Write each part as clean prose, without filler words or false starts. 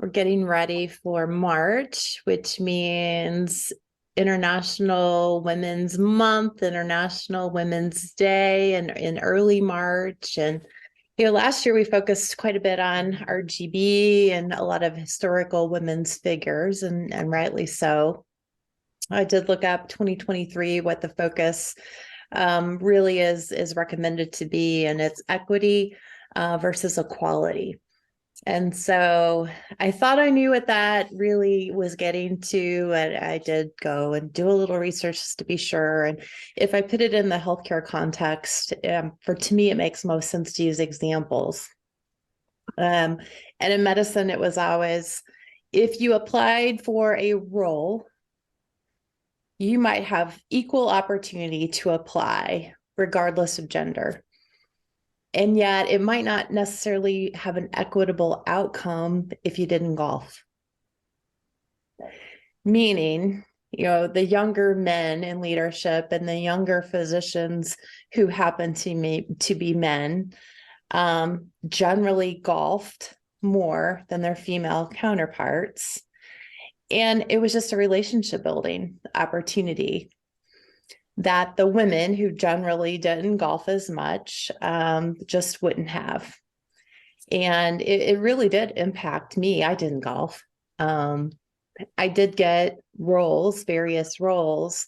We're getting ready for March, which means International Women's Month, International Women's Day, and in early March. And last year we focused quite a bit on RGB and a lot of historical women's figures, and rightly so. I did look up 2023, what the focus really is recommended to be, and it's equity versus equality. And so I thought I knew what that really was getting to. And I did go and do a little research just to be sure. And if I put it in the healthcare context, to me, it makes most sense to use examples. And in medicine, it was always, if you applied for a role, you might have equal opportunity to apply regardless of gender. And yet it might not necessarily have an equitable outcome if you didn't golf. Meaning, the younger men in leadership and the younger physicians who happen to be men generally golfed more than their female counterparts. And it was just a relationship building opportunity that the women who generally didn't golf as much just wouldn't have. And it really did impact me. I didn't golf. I did get roles, various roles,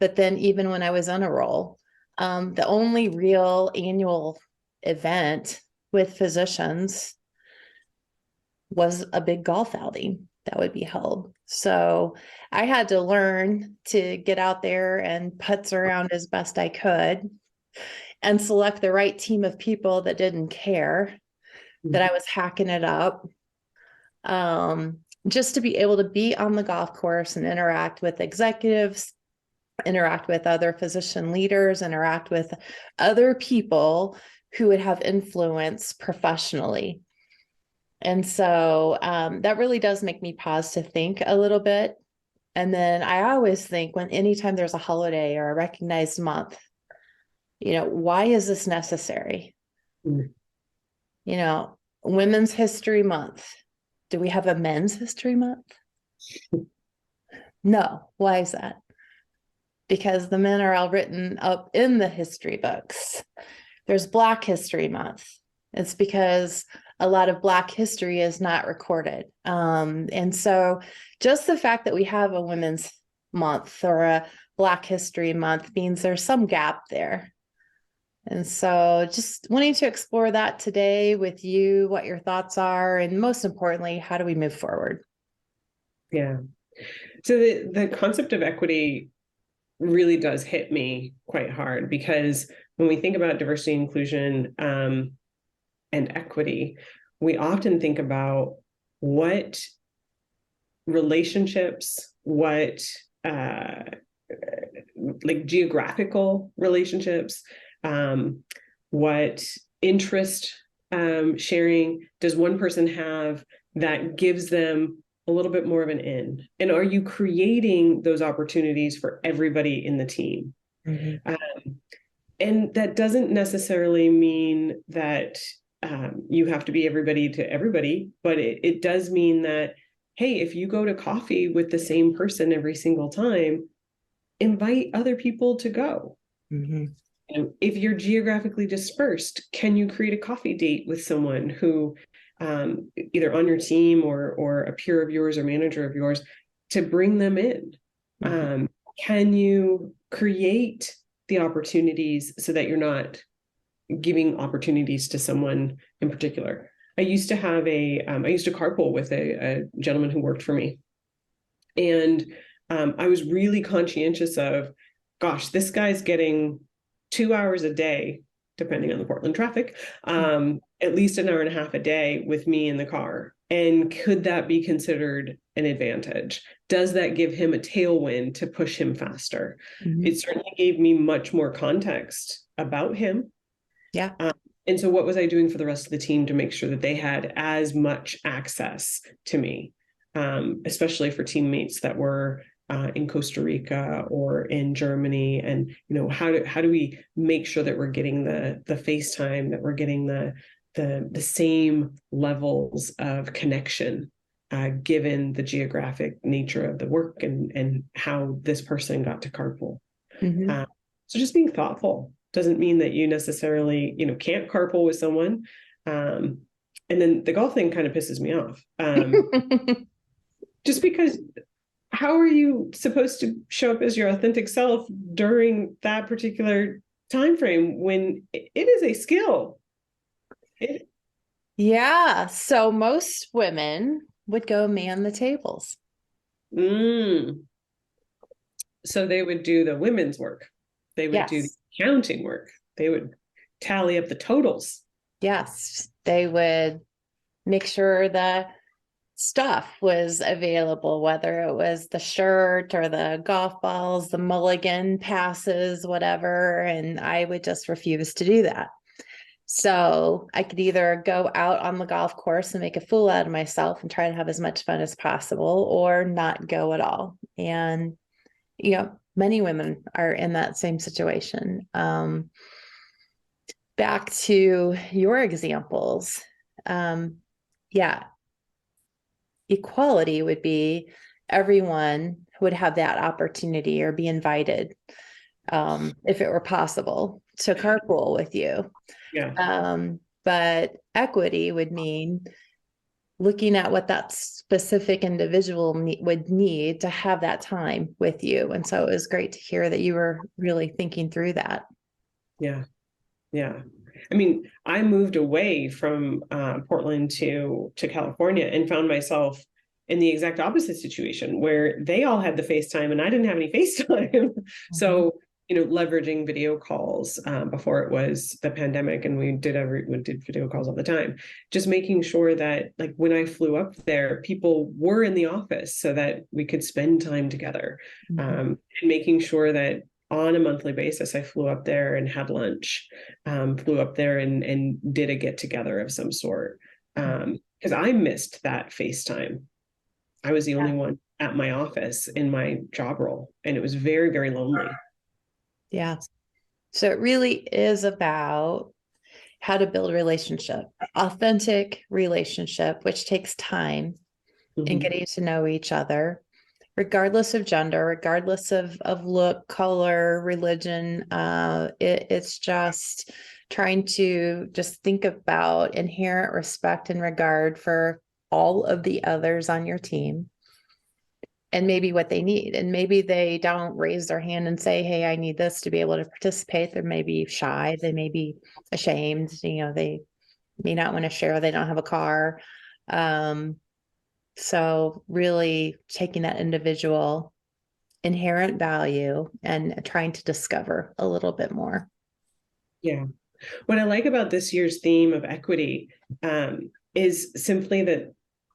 but then even when I was on a roll, the only real annual event with physicians was a big golf outing that would be held. So I had to learn to get out there and putz around as best I could and select the right team of people that didn't care that I was hacking it up. Just to be able to be on the golf course and interact with executives, interact with other physician leaders, interact with other people who would have influence professionally. And so that really does make me pause to think a little bit. And then I always think anytime there's a holiday or a recognized month, why is this necessary? Women's History Month. Do we have a Men's History Month? No. Why is that? Because the men are all written up in the history books. There's Black History Month. It's because a lot of Black history is not recorded. And so just the fact that we have a Women's Month or a Black History Month means there's some gap there. And so just wanting to explore that today with you, what your thoughts are, and most importantly, how do we move forward? Yeah. So the concept of equity really does hit me quite hard, because when we think about diversity, inclusion, and equity, we often think about what relationships, what like geographical relationships, what interest sharing does one person have that gives them a little bit more of an in? And are you creating those opportunities for everybody in the team? Mm-hmm. And that doesn't necessarily mean that you have to be everybody to everybody, but it does mean that, hey, if you go to coffee with the same person every single time, invite other people to go. Mm-hmm. And if you're geographically dispersed, can you create a coffee date with someone who either on your team or a peer of yours or manager of yours to bring them in? Mm-hmm. Can you create the opportunities so that you're not giving opportunities to someone in particular? I used to carpool with a gentleman who worked for me. And I was really conscientious of, gosh, this guy's getting 2 hours a day, depending on the Portland traffic, at least an hour and a half a day with me in the car. And could that be considered an advantage? Does that give him a tailwind to push him faster? Mm-hmm. It certainly gave me much more context about him. Yeah. And so what was I doing for the rest of the team to make sure that they had as much access to me, especially for teammates that were in Costa Rica or in Germany? And, how do we make sure that we're getting the FaceTime, that we're getting the same levels of connection given the geographic nature of the work and how this person got to carpool. Mhm. So just being thoughtful doesn't mean that you necessarily, can't carpool with someone. And then the golf thing kind of pisses me off. Just because how are you supposed to show up as your authentic self during that particular time frame when it is a skill? Yeah. So most women would go man the tables. Mm. So they would do the women's work. They would do the Yes. accounting work. They would tally up the totals. Yes. They would make sure the stuff was available, whether it was the shirt or the golf balls, the mulligan passes, whatever. And I would just refuse to do that. So I could either go out on the golf course and make a fool out of myself and try to have as much fun as possible, or not go at all. And, many women are in that same situation. Back to your examples. Yeah, equality would be everyone would have that opportunity or be invited, if it were possible, to carpool with you. Yeah. But equity would mean looking at what that specific individual would need to have that time with you. And so it was great to hear that you were really thinking through that. Yeah. Yeah. I mean, I moved away from Portland to California and found myself in the exact opposite situation where they all had the FaceTime and I didn't have any FaceTime. Mm-hmm. So, leveraging video calls before it was the pandemic, and we did video calls all the time. Just making sure that, like, when I flew up there, people were in the office so that we could spend time together, and making sure that on a monthly basis, I flew up there and had lunch, flew up there and did a get together of some sort. Because I missed that FaceTime. I was the only one at my office in my job role, and it was very, very lonely. Yeah. So it really is about how to build a relationship, authentic relationship, which takes time and getting to know each other, regardless of gender, regardless of look, color, religion. It's just trying to just think about inherent respect and regard for all of the others on your team and maybe what they need. And maybe they don't raise their hand and say, hey, I need this to be able to participate. They may be shy. They may be ashamed. They may not want to share. They don't have a car. So really taking that individual inherent value and trying to discover a little bit more. Yeah. What I like about this year's theme of equity is simply that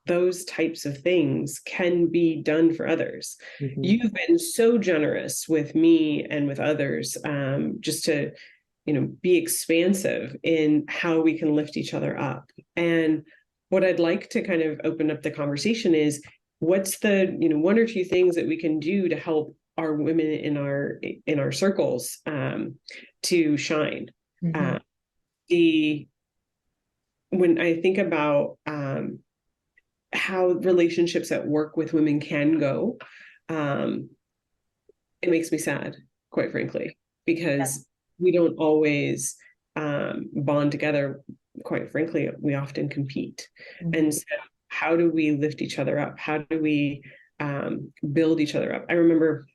those types of things can be done for others. You've been so generous with me and with others, just to, be expansive in how we can lift each other up. And what I'd like to kind of open up the conversation is, what's the, one or two things that we can do to help our women in our circles to shine. When I think about how relationships at work with women can go, it makes me sad, quite frankly, because we don't always bond together. Quite frankly, we often compete. And so how do we lift each other up? How do we build each other up? I remember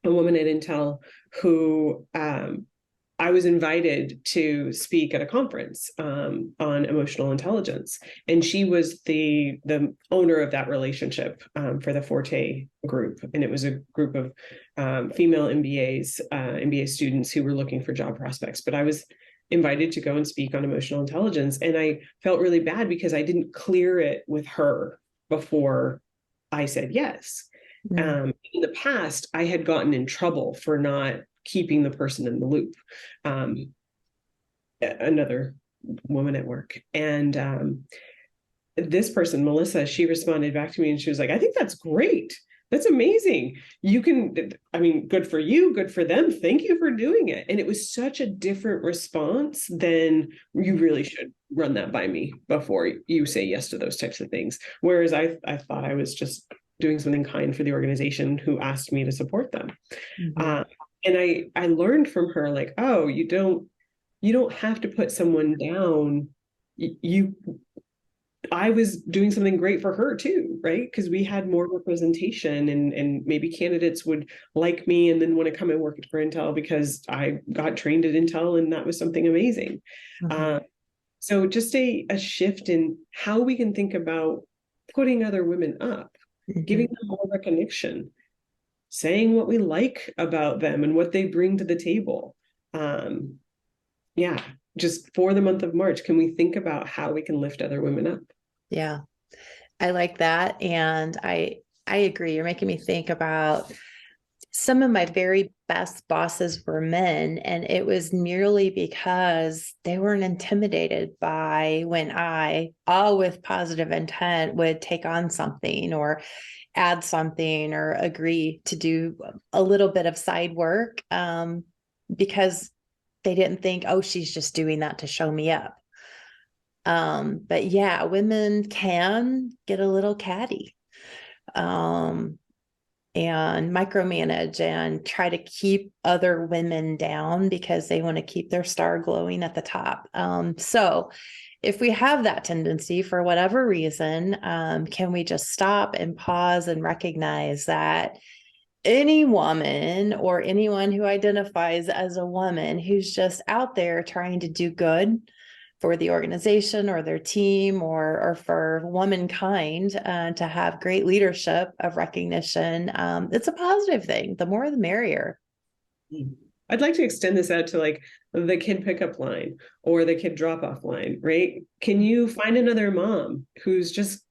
a woman at Intel who I was invited to speak at a conference on emotional intelligence, and she was the owner of that relationship for the Forte group, and it was a group of female MBA students who were looking for job prospects. But I was invited to go and speak on emotional intelligence, and I felt really bad because I didn't clear it with her before I said yes. In the past, I had gotten in trouble for not keeping the person in the loop. Another woman at work. And this person, Melissa, she responded back to me and she was like, I think that's great. That's amazing. Good for you, good for them. Thank you for doing it. And it was such a different response than you really should run that by me before you say yes to those types of things. Whereas I thought I was just doing something kind for the organization who asked me to support them. Mhm. And I learned from her, like, oh, you don't have to put someone down. You I was doing something great for her too, right? Because we had more representation, and maybe candidates would like me and then want to come and work for Intel because I got trained at Intel and that was something amazing. Mhm. Uh, so just a shift in how we can think about putting other women up, giving Mhm. them more recognition, saying what we like about them and what they bring to the table. Um, yeah, just for the month of March, can we think about how we can lift other women up? Yeah, I like that. And I agree. You're making me think about some of my very best bosses were men, and it was merely because they weren't intimidated by when I, all with positive intent, would take on something or add something or agree to do a little bit of side work, because they didn't think, oh, she's just doing that to show me up. But yeah, women can get a little catty. Um, and micromanage and try to keep other women down because they want to keep their star glowing at the top. So if we have that tendency for whatever reason, can we just stop and pause and recognize that any woman or anyone who identifies as a woman who's just out there trying to do good for the organization or their team or for womankind, to have great leadership of recognition, it's a positive thing. The more the merrier. I'd like to extend this out to like the kid pickup line or the kid drop off line, right? Can you find another mom who's just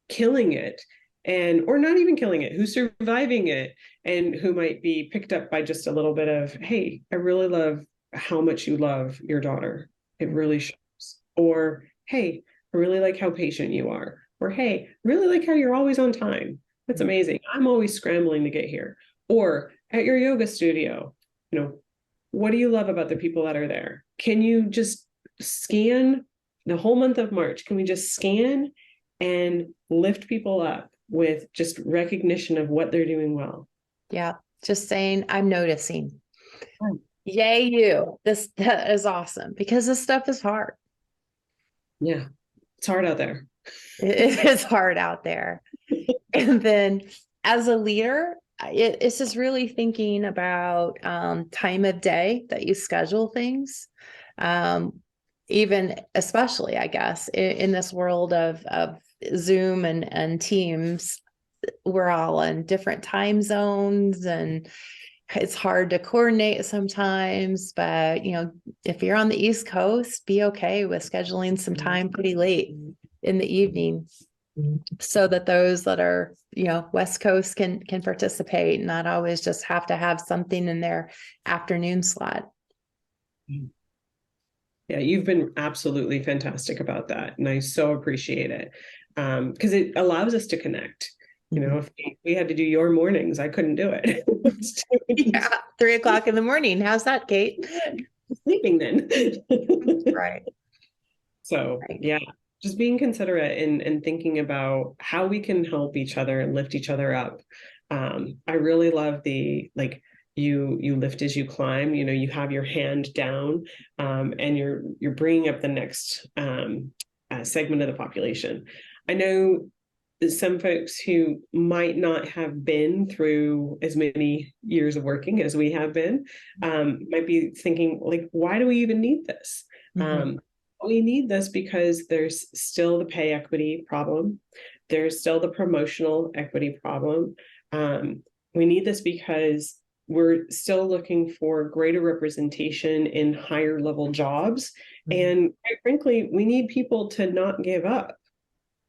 killing it, and or not even killing it, who's surviving it, and who might be picked up by just a little bit of, hey, I really love how much you love your daughter. It really shows. Or, hey, I really like how patient you are. Or, hey, I really like how you're always on time. That's amazing. I'm always scrambling to get here. Or at your yoga studio, you know, what do you love about the people that are there? Can you just scan the whole month of March? Can we just scan and lift people up with just recognition of what they're doing well? Yeah, just saying, I'm noticing. Oh, Yay, you. That is awesome because this stuff is hard. yeah, it's hard out there. It is hard out there. And then as a leader, it's just really thinking about, time of day that you schedule things. Um, Even especially, I guess, in this world of Zoom and Teams, we're all in different time zones and it's hard to coordinate sometimes. But, if you're on the East Coast, be okay with scheduling some time pretty late in the evening so that those that are, West Coast can participate, not always just have to have something in their afternoon slot. Yeah, you've been absolutely fantastic about that, and I so appreciate it, because it allows us to connect. You know, if we had to do your mornings, I couldn't do it. Yeah, 3 o'clock in the morning. How's that, Kate? Sleeping then. Right. So Right. yeah, just being considerate and thinking about how we can help each other and lift each other up. I really love the like you lift as you climb. You know, you have your hand down, and you're bringing up the next segment of the population. I know some folks who might not have been through as many years of working as we have been, might be thinking like, why do we even need this? Mhm. We need this because there's still the pay equity problem. There's still the promotional equity problem. We need this because we're still looking for greater representation in higher level jobs. Mhm. And quite frankly, we need people to not give up.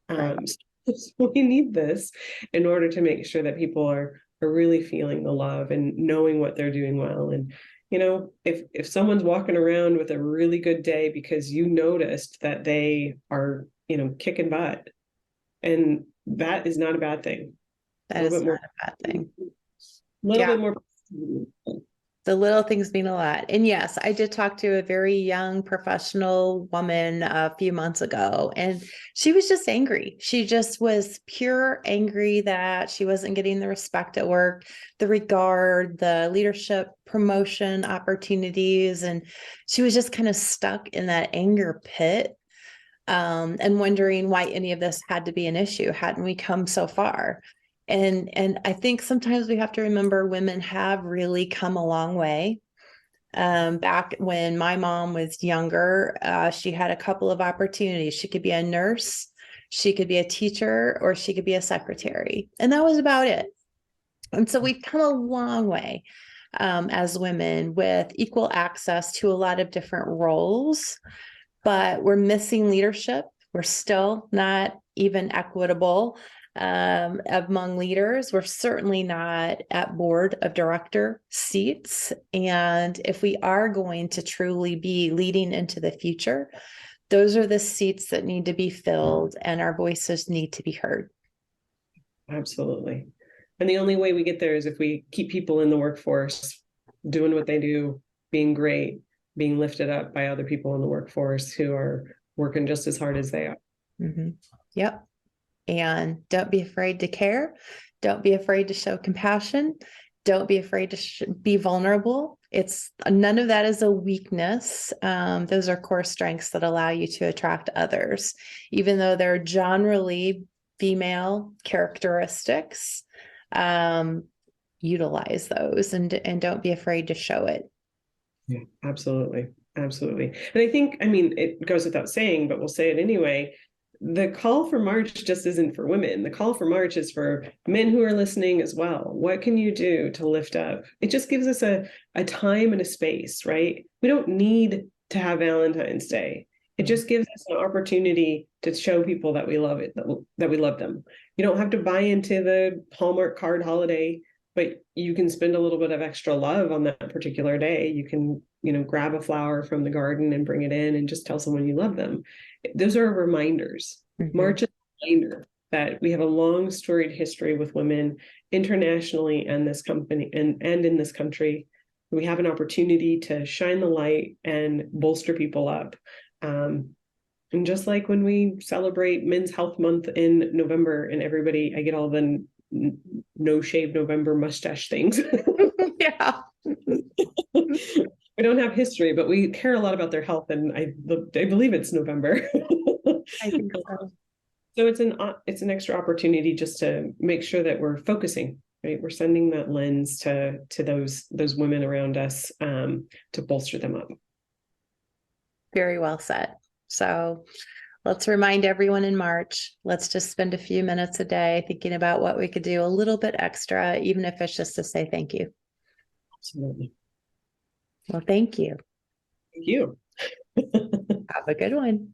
Right. So we need this in order to make sure that people are really feeling the love and knowing what they're doing well. And if someone's walking around with a really good day because you noticed that they are kicking butt, and that is not a bad thing. A That little is bit not more, a bad thing. a little Yeah. bit more. The little things mean a lot. And yes, I did talk to a very young professional woman a few months ago, and she was just angry. She just was pure angry that she wasn't getting the respect at work, the regard, the leadership promotion opportunities. And she was just kind of stuck in that anger pit, and wondering why any of this had to be an issue. Hadn't we come so far? And I think sometimes we have to remember women have really come a long way. Back when my mom was younger, she had a couple of opportunities. She could be a nurse, she could be a teacher, or she could be a secretary. And that was about it. And so we've come a long way, as women, with equal access to a lot of different roles, but we're missing leadership. We're still not even equitable, among leaders. We're certainly not at board of director seats. And if we are going to truly be leading into the future, those are the seats that need to be filled, and our voices need to be heard. Absolutely. And the only way we get there is if we keep people in the workforce doing what they do, being great, being lifted up by other people in the workforce who are working just as hard as they are. Mm-hmm. Yep. And don't be afraid to care. Don't be afraid to show compassion. Don't be afraid to be vulnerable. It's none of that is a weakness. Those are core strengths that allow you to attract others, even though they're generally female characteristics. Utilize those, and don't be afraid to show it. Yeah, absolutely. Absolutely. And I think, I mean, it goes without saying, but we'll say it anyway. The call for March just isn't for women. The call for March is for men who are listening as well. What can you do to lift up? It just gives us a time and a space, right? We don't need to have Valentine's Day. It just gives us an opportunity to show people that we love it, that we love them. You don't have to buy into the Hallmark card holiday, but you can spend a little bit of extra love on that particular day. You can, grab a flower from the garden and bring it in and just tell someone you love them. Those are reminders. Mm-hmm. March is a reminder that we have a long storied history with women internationally and this company and in this country. We have an opportunity to shine the light and bolster people up. And just like when we celebrate Men's Health Month in November, and I get all the no shave November mustache things. Yeah. We don't have history, but we care a lot about their health, and I believe it's November. I think so. So it's an extra opportunity just to make sure that we're focusing, right? We're sending that lens to those women around us, to bolster them up. Very well said. So let's remind everyone in March, let's just spend a few minutes a day thinking about what we could do a little bit extra, even if it's just to say thank you. Absolutely. Well, thank you. Thank you. Have a good one.